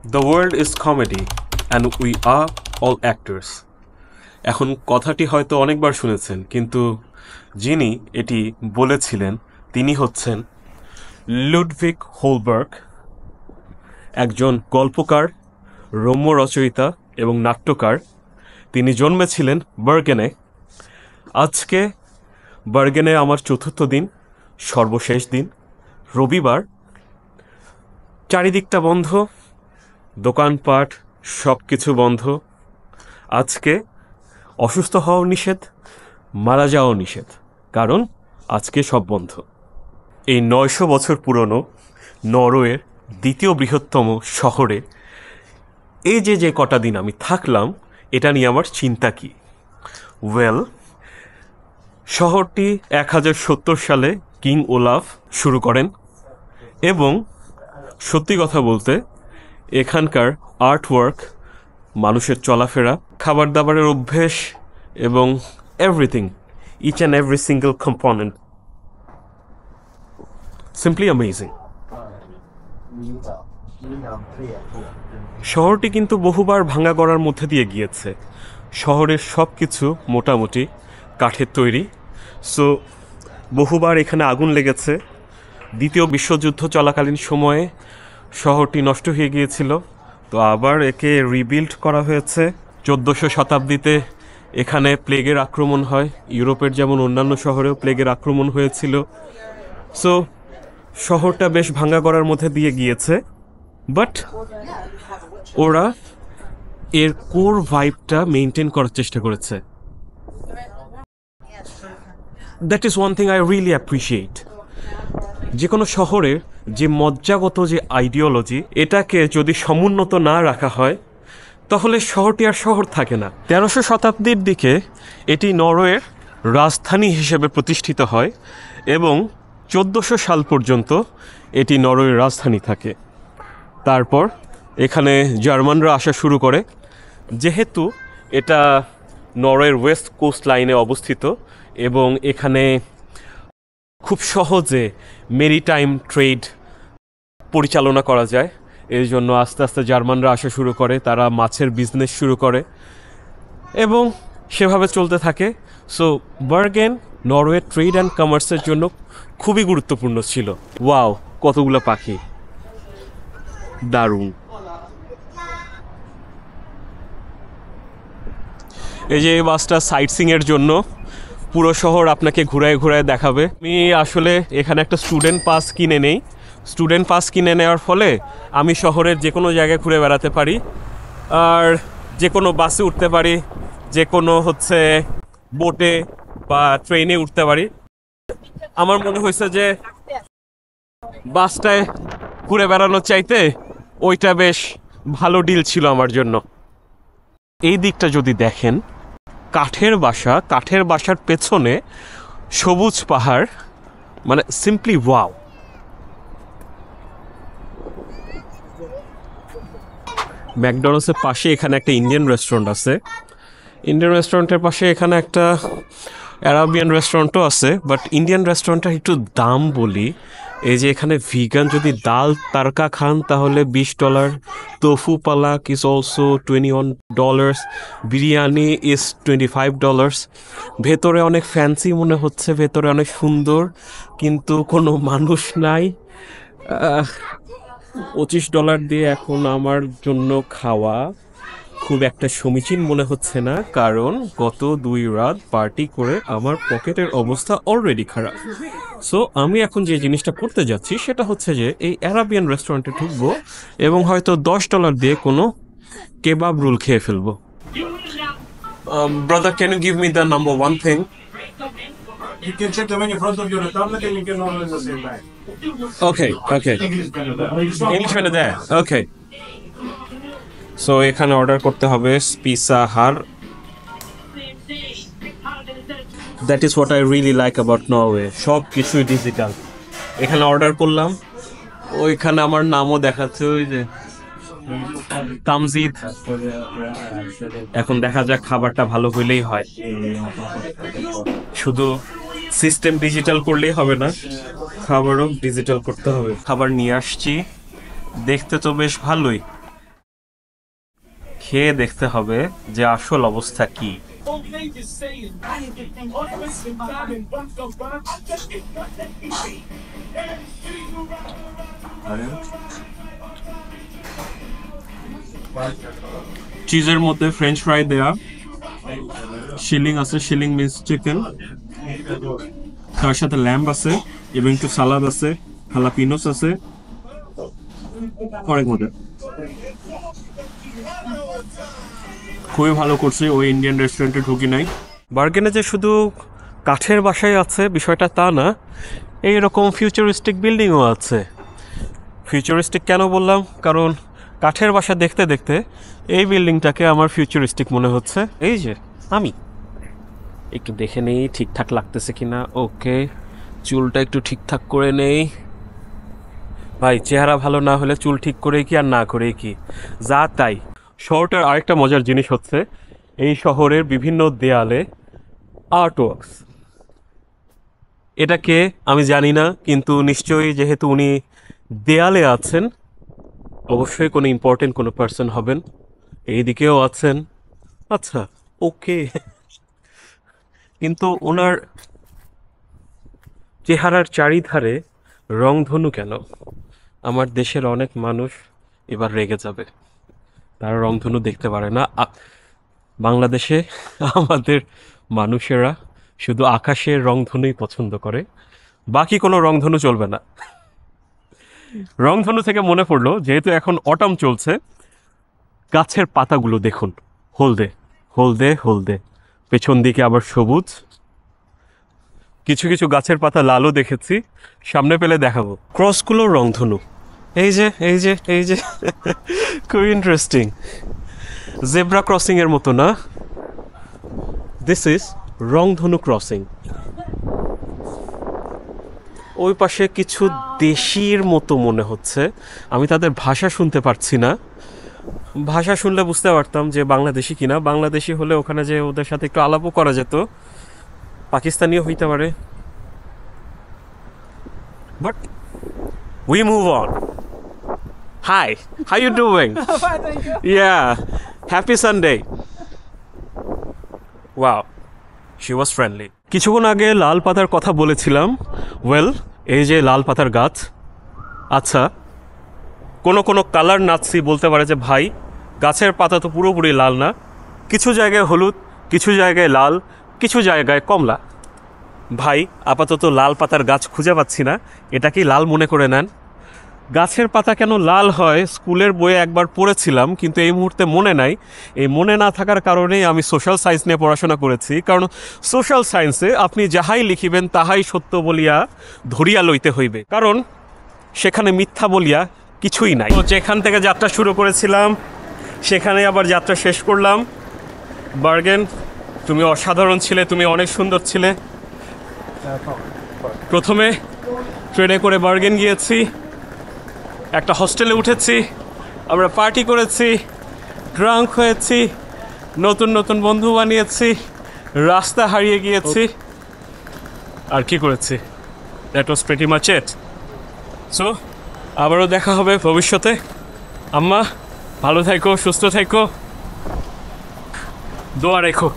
The world is comedy and we are all actors. এখন কথাটি হয়তো অনেকবার শুনেছেন, কিন্তু যিনি এটি বলেছিলেন তিনি হচ্ছেন লুডভিগ হোলবার্গ, একজন গল্পকার, রম্য রচয়িতা এবং নাট্যকার। তিনি জন্মেছিলেন বার্গেনে। আজকে বার্গেনে আমার চতুর্থ দিন, সর্বশেষ দিন, রবিবার। চারিদিকটা বন্ধ, দোকানপাট সব কিছু বন্ধ। আজকে অসুস্থ হওয়াও নিষেধ, মারা যাওয়াও নিষেধ, কারণ আজকে সব বন্ধ। এই 900 বছর পুরনো নরওয়ের দ্বিতীয় বৃহত্তম শহরে এই যে কটা দিন আমি থাকলাম, এটা নিয়ে আমার চিন্তা কি? শহরটি 1070 সালে কিং ওলাফ শুরু করেন এবং সত্যি কথা বলতে এখানকার আর্টওয়ার্ক, মানুষের চলাফেরা, খাবার দাবারের অভ্যেস এবং everything, each and every single component, simply amazing. শহরটি কিন্তু বহুবার ভাঙা গড়ার মধ্যে দিয়ে গিয়েছে। শহরের সব কিছু মোটামুটি কাঠের তৈরি, সো বহুবার এখানে আগুন লেগেছে। দ্বিতীয় বিশ্বযুদ্ধ চলাকালীন সময়ে শহরটি নষ্ট হয়ে গিয়েছিল, তো আবার একে রিবিল্ড করা হয়েছে। 1400 শতাব্দীতে এখানে প্লেগের আক্রমণ হয়, ইউরোপের যেমন অন্যান্য শহরেও প্লেগের আক্রমণ হয়েছিল। সো শহরটা বেশ ভাঙা গড়ার মধ্যে দিয়ে গিয়েছে, বাট ওরা এর কোর ভাইবটা মেনটেন করার চেষ্টা করেছে। That is one thing I really appreciate. যে কোনো শহরের যে মজ্জাগত যে আইডিওলজি, এটাকে যদি সমুন্নত না রাখা হয় তাহলে শহরটি আর শহর থাকে না। 1300 শতাব্দীর দিকে এটি নরওয়ের রাজধানী হিসেবে প্রতিষ্ঠিত হয় এবং 1400 সাল পর্যন্ত এটি নরওয়ের রাজধানী থাকে। তারপর এখানে জার্মানরা আসা শুরু করে। যেহেতু এটা নরওয়ের ওয়েস্ট কোস্ট লাইনে অবস্থিত এবং এখানে খুব সহজে মেরিটাইম ট্রেড পরিচালনা করা যায়, এই জন্য আস্তে আস্তে জার্মানরা আসা শুরু করে, তারা মাছের বিজনেস শুরু করে এবং সেভাবে চলতে থাকে। সো বার্গেন নরওয়ের ট্রেড অ্যান্ড কমার্সের জন্য খুবই গুরুত্বপূর্ণ ছিল। ওয়াও, কতগুলো পাখি, দারুণ। এই যে এই বাসটা সাইট সিংয়ের জন্য, পুরো শহর আপনাকে ঘুরায় ঘুরায় দেখাবে। আমি আসলে এখানে একটা স্টুডেন্ট পাস কিনে নেই। স্টুডেন্ট পাস কিনে নেওয়ার ফলে আমি শহরের যে কোনো জায়গায় ঘুরে বেড়াতে পারি, আর যে কোনো বাসে উঠতে পারি, যে কোনো বোটে বা ট্রেনে উঠতে পারি। আমার মনে হয়েছে যে বাসটায় ঘুরে বেড়ানোর চাইতে ওইটা বেশ ভালো ডিল ছিল আমার জন্য। এই দিকটা যদি দেখেন, কাঠের বাসা, কাঠের বাসার পেছনে সবুজ পাহাড়, মানে সিম্পলি ওয়াও। ম্যাকডোনাল্ডসের পাশে এখানে একটা ইন্ডিয়ান রেস্টুরেন্ট আছে। ইন্ডিয়ান রেস্টুরেন্টের পাশে এখানে একটা অ্যারাবিয়ান রেস্টুরেন্টও আছে, বাট ইন্ডিয়ান রেস্টুরেন্টটার একটু দাম বলি। এই যে এখানে ভিগান যদি দাল তারকা খান তাহলে $20, tofu palak is also $21, biryani is $25। ভেতরে অনেক ফ্যান্সি মনে হচ্ছে, ভেতরে অনেক সুন্দর, কিন্তু কোনো মানুষ নাই। $25 দিয়ে এখন আমার জন্য খাওয়া খুব একটা সমীচীন মনে হচ্ছে না, কারণ গত 2 রাত পার্টি করে আমার পকেটের অবস্থা অলরেডি খারাপ। সো আমি এখন যে জিনিসটা করতে যাচ্ছি সেটা হচ্ছে যে এই অ্যারাবিয়ান রেস্টুরেন্টে ঢুকবো এবং হয়তো $10 দিয়ে কোনো কেবাব রোল খেয়ে ফেলবো। Brother, can you give me the number 1 thing? You can check the menu in front of you on the tablet and you can order in the same bag. Okay. English menu there. Okay. So এখানে order করতে হবে pizza her. That is what I really like about Norway, সব কিছুই digital. এখানে order করলাম, ওইখানে আমার নামও দেখাচ্ছে, ওই যে তামজিদ। এখন দেখা যাক, খাবারটা ভালো হইলেই হয়। শুধু সিস্টেম ডিজিটাল করলেই হবে না, খাবারও ডিজিটাল করতে হবে। খাবার নিয়ে আসছি, দেখতে তো বেশ ভালোই, খেয়ে দেখতে হবে যে আসল অবস্থা কি। চিজের মধ্যে ফ্রেঞ্চ ফ্রাই দেয়া, শিলিং আছে, শিলিং মিক্স চিকেন, তার সাথে ল্যাম্ব আছে এবং একটু সালাদ আছে, হালাপিনোস আছে, অনেক মজা। খুবই ভালো করছে, ওই ইন্ডিয়ান রেস্টুরেন্টে ঢুকি নাই। বার্গেনে যে শুধু কাঠের বাসায় আছে বিষয়টা তা না, এইরকম ফিউচারিস্টিক বিল্ডিংও আছে। ফিউচারিস্টিক কেন বললাম? কারণ কাঠের বাসা দেখতে দেখতে এই বিল্ডিংটাকে আমার ফিউচারিস্টিক মনে হচ্ছে। এই যে আমি একটু দেখে নেই ঠিকঠাক লাগতেছে কিনা। ওকে, চুলটা একটু ঠিকঠাক করে নেই। ভাই চেহারা ভালো না হলে চুল ঠিক করেই কি আর না করেই কি, যা তাই। শহরটার আরেকটা মজার জিনিস হচ্ছে এই শহরের বিভিন্ন দেয়ালে আর্টওয়ার্কস। এটাকে আমি জানি না, কিন্তু নিশ্চয়ই যেহেতু উনি দেয়ালে আছেন অবশ্যই কোনো ইম্পর্টেন্ট কোনো পার্সন হবেন। এইদিকেও আছেন, আচ্ছা ওকে। কিন্তু ওনার চেহারার চারিধারে রংধনু কেন? আমার দেশের অনেক মানুষ এবার রেগে যাবে, তারা রংধনু দেখতে পারে না। বাংলাদেশে আমাদের মানুষেরা শুধু আকাশের রংধনুই পছন্দ করে, বাকি কোনো রংধনু চলবে না। রংধনু থেকে মনে পড়লো, যেহেতু এখন অটাম চলছে, গাছের পাতাগুলো দেখুন, হলদে হলদে হলদে, পেছন দিকে আবার সবুজ, কিছু কিছু গাছের পাতা লালও দেখেছি, সামনে পেলে দেখাবো। ক্রসগুলোর রংধনু, এই যে এই যে এই যে খুব ইন্টারেস্টিং, জেব্রা ক্রসিং এর মতো না, দিস ইজ রংধনু ক্রসিং। ওই পাশে কিছু দেশির মতো মনে হচ্ছে, আমি তাদের ভাষা শুনতে পারছি না। ভাষা শুনলে বুঝতে পারতাম যে বাংলাদেশি কিনা। বাংলাদেশি হলে ওখানে যে ওদের সাথে একটু আলাপও করা যেত, পাকিস্তানিও হইতে পারে। But we move on. Hi, how you doing? Fine, thank you. Yeah, happy Sunday. Wow, she was friendly. কিছুক্ষণ আগে লাল পাতার কথা বলেছিলাম। ওয়েল, এই যে লাল পাতার গাছ। আচ্ছা, কোনো কোনো কালার নাচছি বলতে পারে যে ভাই গাছের পাতা তো পুরোপুরি লাল না, কিছু জায়গায় হলুদ, কিছু জায়গায় লাল, কিছু জায়গায় কমলা। ভাই আপাতত লাল পাতার গাছ খুঁজে পাচ্ছি না, এটাকেই লাল মনে করে নেন। গাছের পাতা কেন লাল হয় স্কুলের বইয়ে একবার পড়েছিলাম, কিন্তু এই মুহূর্তে মনে নাই। এই মনে না থাকার কারণেই আমি সোশ্যাল সায়েন্স নিয়ে পড়াশোনা করেছি, কারণ সোশ্যাল সায়েন্সে আপনি যাহাই লিখিবেন তাহাই সত্য বলিয়া ধরিয়া লইতে হইবে, কারণ সেখানে মিথ্যা বলিয়া কিছুই নাই। তো যেখান থেকে যাত্রা শুরু করেছিলাম সেখানে আবার যাত্রা শেষ করলাম। বার্গেন, তুমি অসাধারণ ছিলে, তুমি অনেক সুন্দর ছিলে। প্রথমে ট্রেনে করে বার্গেন গিয়েছি, একটা হোস্টেলে উঠেছি, আমরা পার্টি করেছি, ড্রাঙ্ক হয়েছি, নতুন নতুন বন্ধু বানিয়েছি, রাস্তা হারিয়ে গিয়েছি, আর কি করেছি। That was pretty much it. So আবারও দেখা হবে ভবিষ্যতে। আম্মা ভালো থাকো, সুস্থ থাকো, দোয়া রেখো।